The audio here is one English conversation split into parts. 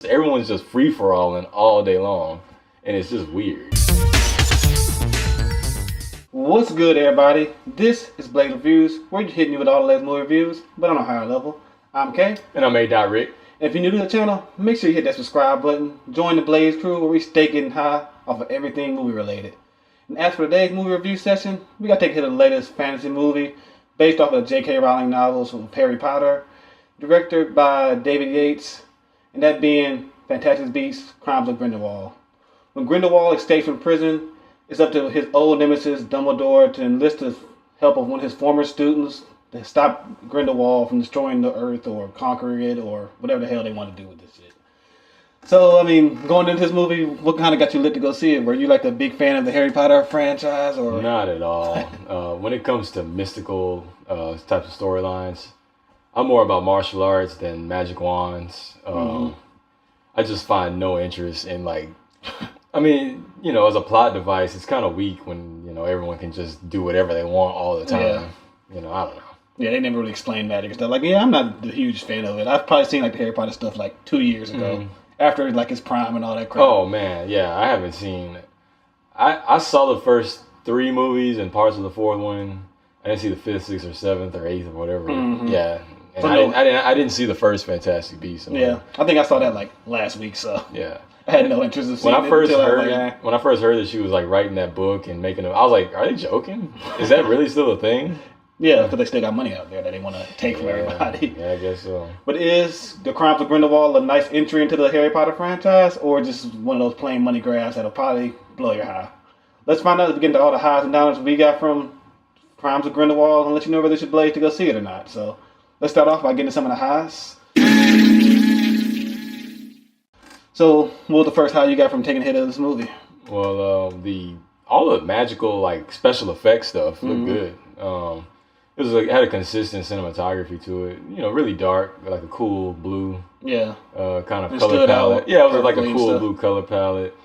Everyone's just free-for-alling all day long, and it's just weird. What's good, everybody? This is Blaze Reviews. We're just hitting you with all the latest movie reviews, but on a higher level. I'm Kay. And I'm A.Rick. If you're new to the channel, make sure you hit that subscribe button. Join the Blaze crew where we stay getting high off of everything movie related. And as for today's movie review session, we got to take a hit of the latest fantasy movie based off of J.K. Rowling novels of Harry Potter, directed by David Yates, and that being Fantastic Beasts: Crimes of Grindelwald. When Grindelwald escapes from prison, it's up to his old nemesis Dumbledore to enlist the help of one of his former students to stop Grindelwald from destroying the earth or conquering it or whatever the hell they want to do with this shit. So, I mean, going into this movie, what kind of got you lit to go see it? Were you like a big fan of the Harry Potter franchise? Or Not at all. When it comes to mystical types of storylines, I'm more about martial arts than magic wands. I just find no interest in, like, I mean, you know, as a plot device, it's kind of weak when, you know, everyone can just do whatever they want all the time. Yeah. You know, I don't know. Yeah, they never really explained magic and stuff. Like, yeah, I'm not a huge fan of it. I've probably seen, like, the Harry Potter stuff, like, 2 years ago. After, like, his prime and all that crap. Oh, man, yeah, I haven't seen... I saw the first 3 movies and parts of the 4th one. I didn't see the 5th, 6th, or 7th, or 8th, or whatever. Yeah. And So I didn't see the first Fantastic Beasts. Yeah, I think I saw that like last week, so Yeah. I had no interest in seeing When I first it until heard I was like, when I first heard that she was like writing that book and making it, I was like, are they joking? Is that really still a thing? yeah, because they still got money out there that they want to take from everybody. Yeah, I guess so. But is the Crimes of Grindelwald a nice entry into the Harry Potter franchise, or just one of those plain money grabs that'll probably blow your high? Let's find out as we get into all the highs and downs we got from Crimes of Grindelwald and let you know whether you should blaze to go see it or not. So let's start off by getting to some of the highs. So, what was the first high you got from taking a hit of this movie? Well, all the magical like special effects stuff looked good. It was like, it had a consistent cinematography to it. You know, really dark, like a cool blue. Yeah. Kind of It color stood palette. out Yeah, it was like a perfectly and cool stuff. blue color palette.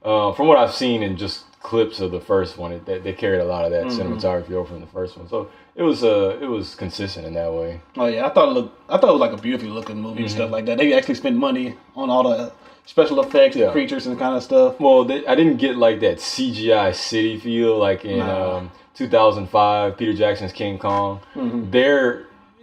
From what I've seen in just clips of the first one, they carried a lot of that cinematography over from the first one. So it was consistent in that way. Oh yeah, I thought it was like a beautifully looking movie and stuff like that. They actually spent money on all the special effects and creatures and kind of stuff. Well, I didn't get like that CGI city feel like in 2005, Peter Jackson's King Kong.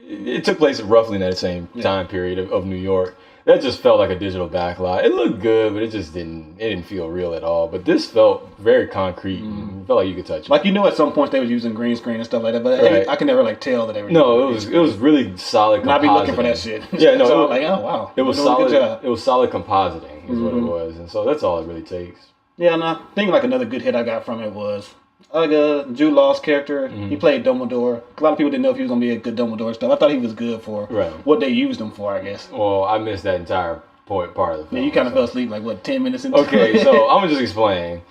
It took place roughly in that same time period of New York. That just felt like a digital backlot. It looked good, but it didn't feel real at all. But this felt very concrete. And it felt like you could touch it. Like, you know, at some points they was using green screen and stuff like that, but I can never like tell that they were. No, it was really solid. And I'd be looking for that shit. Yeah, no, so like, oh wow, it was We're doing a solid. good job. It was solid compositing, is what it was, and so that's all it really takes. Yeah, and I think like another good hit I got from it was like Jude Law's character. He played Dumbledore. A lot of people didn't know if he was gonna be a good Dumbledore and stuff. I thought he was good for what they used him for, I guess. Well, I missed that entire part of the film. Yeah, you kind of fell asleep like what 10 minutes into Okay, it. so I'm gonna just explain.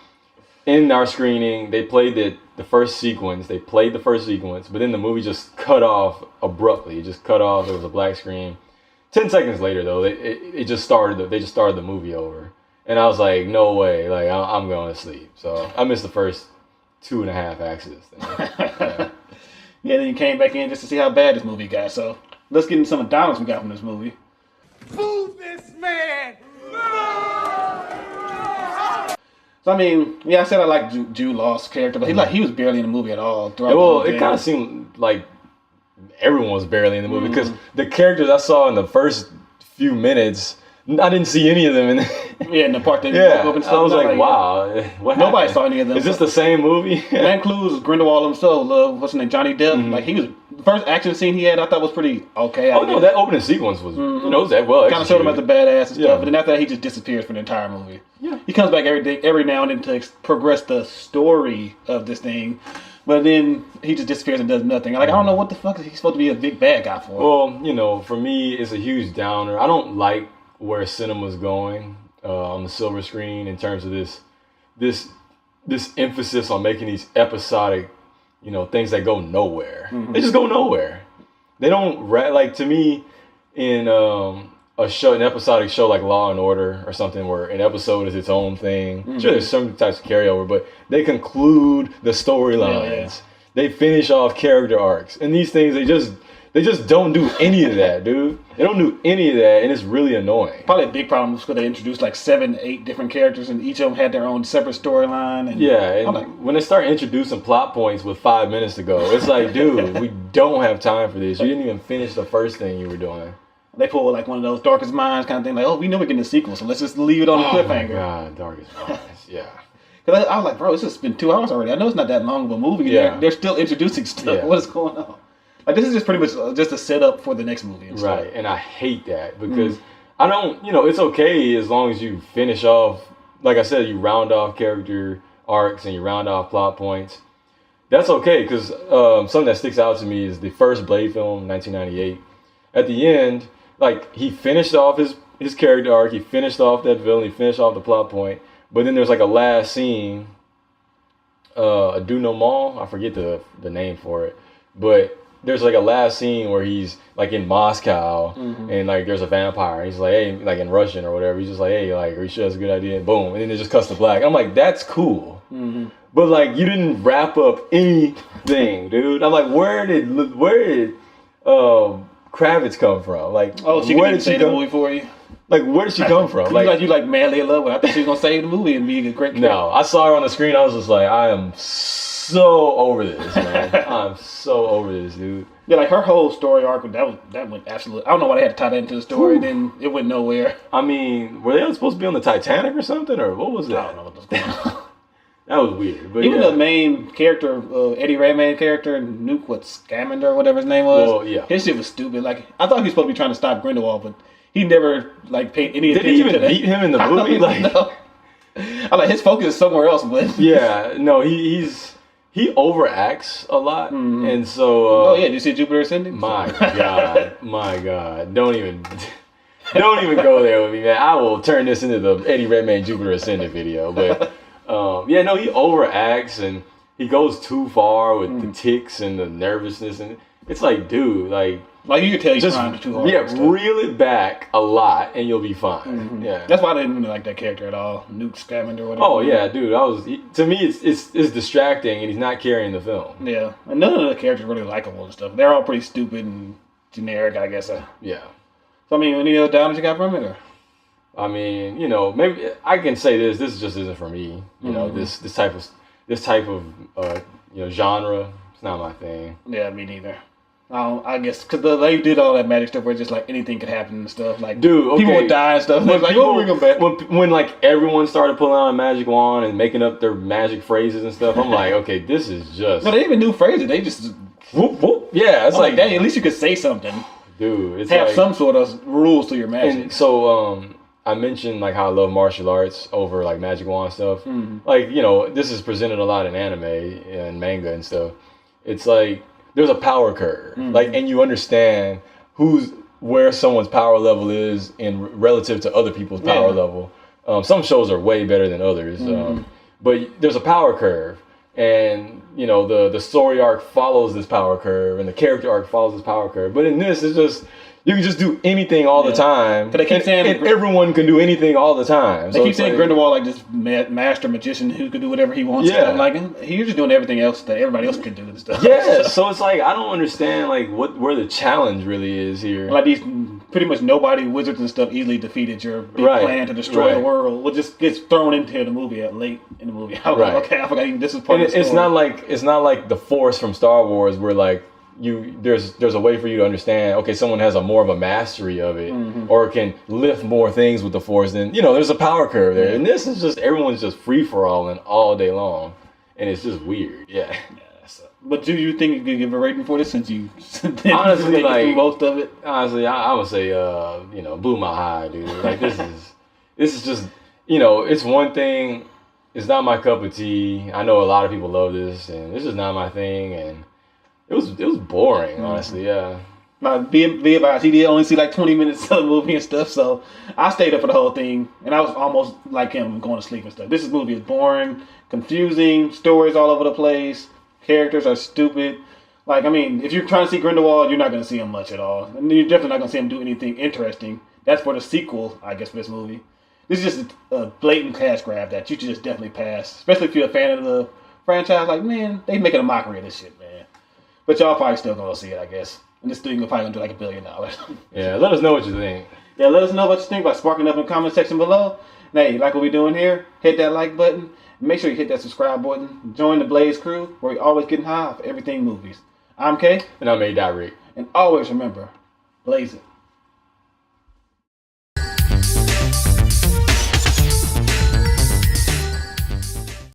In our screening, they played the first sequence. They played the first sequence, but then the movie just cut off abruptly. It just cut off. It was a black screen. 10 seconds later, though, it just started. They just started the movie over, and I was like, no way! Like I'm going to sleep. So I missed the first 2.5 acts of this thing. Yeah, then you came back in just to see how bad this movie got. So let's get into some of the downloads we got from this movie. Fool this man! So I mean, yeah, I said I like Jude Law's character, but he was barely in the movie at all. Well, it kind of seemed like everyone was barely in the movie because the characters I saw in the first few minutes, I didn't see any of them in. In the part that Yeah, and stuff. I was like, wow, what Nobody happened? saw any of them. Is this the same movie? That includes Grindelwald himself. What's his name? Johnny Depp. Like the first action scene he had, I thought was pretty okay. Oh no, that opening sequence was, you know, that well. Kind of showed him as a badass and stuff, Yeah. but then after that he just disappears for the entire movie. Yeah. He comes back every now and then to progress the story of this thing, but then he just disappears and does nothing. Like I don't know what the fuck is he supposed to be a big bad guy for. Well, you know, for me, it's a huge downer. I don't like where cinema's going on the silver screen in terms of this emphasis on making these episodic, you know, things that go nowhere. They just go nowhere. They don't like, to me, in an episodic show like Law and Order or something, where an episode is its own thing. Sure, there's some types of carryover, but they conclude the storylines. They finish off character arcs, and these things, They just don't do any of that, dude. They don't do any of that, and it's really annoying. Probably a big problem was because they introduced like 7, 8 different characters, and each of them had their own separate storyline. And when they start introducing plot points with 5 minutes to go, it's like, dude, we don't have time for this. You didn't even finish the first thing you were doing. They pull like one of those Darkest Minds kind of thing, like, oh, we know we're getting a sequel, so let's just leave it on the cliffhanger. Oh my God, Darkest Minds, yeah. Because I was like, bro, it's just been 2 hours already. I know it's not that long of a movie. Yeah. They're still introducing stuff. Yeah. What is going on? Like, this is just pretty much just a setup for the next movie. And right, and I hate that because I don't, it's okay as long as you finish off, like I said, you round off character arcs and you round off plot points. That's okay because something that sticks out to me is the first Blade film, 1998. At the end, like, he finished off his character arc, he finished off that villain, he finished off the plot point. But then there's like a last scene, a denouement, I forget the name for it, but there's like a last scene where he's like in Moscow and like there's a vampire. He's like, hey, like in Russian or whatever. He's just like, hey, like, are you sure that's a good idea? And boom, and then it just cuts to black. I'm like, that's cool, but like you didn't wrap up anything, dude. I'm like, where did Kravitz come from? Like, oh, she didn't say the movie for you. Like, where did she come from? Like you like madly in love with her. I thought she was gonna save the movie and be a great character. No, I saw her on the screen. I was just like, I am so over this, man. I'm so over this, dude. Yeah, like her whole story arc, that went absolutely. I don't know why they had to tie that into the story. Then it went nowhere. I mean, were they supposed to be on the Titanic or something, or what was that? I don't know what was going on. That was weird. But even the main character, Eddie Redmayne character, Newt Scamander or whatever his name was. Well, yeah. His shit was stupid. Like, I thought he was supposed to be trying to stop Grindelwald, but he never like paid any attention to that. Did he even beat him in the movie? No. I like his focus is somewhere else, but yeah, no, he overacts a lot, and so. Oh yeah, did you see Jupiter Ascending? My God, don't even go there with me, man. I will turn this into the Eddie Redmayne Jupiter Ascending video, but. He overacts and he goes too far with the tics and the nervousness, and it's like, dude, like you can tell he's trying too hard. Yeah, reel it back a lot and you'll be fine. Yeah, that's why I didn't really like that character at all, Newt Scamander or whatever. Oh yeah, dude, to me it's distracting and he's not carrying the film. Yeah, and none of the characters really likable and stuff. They're all pretty stupid and generic, I guess. Yeah. So I mean, any other downers you got from it, or? I mean, maybe I can say this just isn't for me. This type of genre. It's not my thing. Yeah, me neither. I guess because they did all that magic stuff where just like anything could happen and stuff. Like, dude, okay. People would die and stuff. When like everyone started pulling out a magic wand and making up their magic phrases and stuff, I'm like, okay, this is just. No, they even knew phrases. They just whoop whoop. Yeah, it's like dang, at least you could say something. Dude, it's have like, some sort of rules to your magic. And so I mentioned like how I love martial arts over like magic wand stuff. Like, this is presented a lot in anime and manga and stuff. It's like there's a power curve, like, and you understand where someone's power level is in relative to other people's power level. Some shows are way better than others, but there's a power curve, and the story arc follows this power curve, and the character arc follows this power curve. But in this, it's just. You can just do anything all the time. They keep saying and everyone can do anything all the time. They keep saying Grindelwald like this master magician who could do whatever he wants. Yeah. Like he's just doing everything else that everybody else can do and stuff. Yeah. So it's like I don't understand like where the challenge really is here. Like these pretty much nobody wizards and stuff easily defeated your big plan to destroy the world. Well, just gets thrown into the movie late in the movie. I forgot even this is part of the story. It's not like the Force from Star Wars where like. There's a way for you to understand. Okay, someone has more of a mastery of it, or can lift more things with the Force. Then there's a power curve there, and this is just everyone's just free for all and all day long, and it's just weird. Yeah. But do you think you could give a rating for this since you honestly like most of it? Honestly, I would say blew my high, dude. Like this is just it's one thing. It's not my cup of tea. I know a lot of people love this, and this is not my thing, and. It was boring, honestly, yeah. Be advised, he did only see like 20 minutes of the movie and stuff, so I stayed up for the whole thing, and I was almost like him, going to sleep and stuff. This movie is boring, confusing, stories all over the place, characters are stupid. Like, I mean, if you're trying to see Grindelwald, you're not going to see him much at all. And you're definitely not going to see him do anything interesting. That's for the sequel, I guess, for this movie. This is just a blatant cash grab that you should just definitely pass, especially if you're a fan of the franchise. Like, man, they making a mockery of this shit, man. But y'all probably still gonna see it, I guess. And this thing will probably gonna do like $1 billion. Yeah, let us know what you think. Yeah, let us know what you think by sparking up in the comment section below. And hey, like what we're doing here, hit that like button. Make sure you hit that subscribe button. Join the Blaze crew, where we always getting high off everything movies. I'm Kay. And I'm A. Rick. And always remember, blaze it.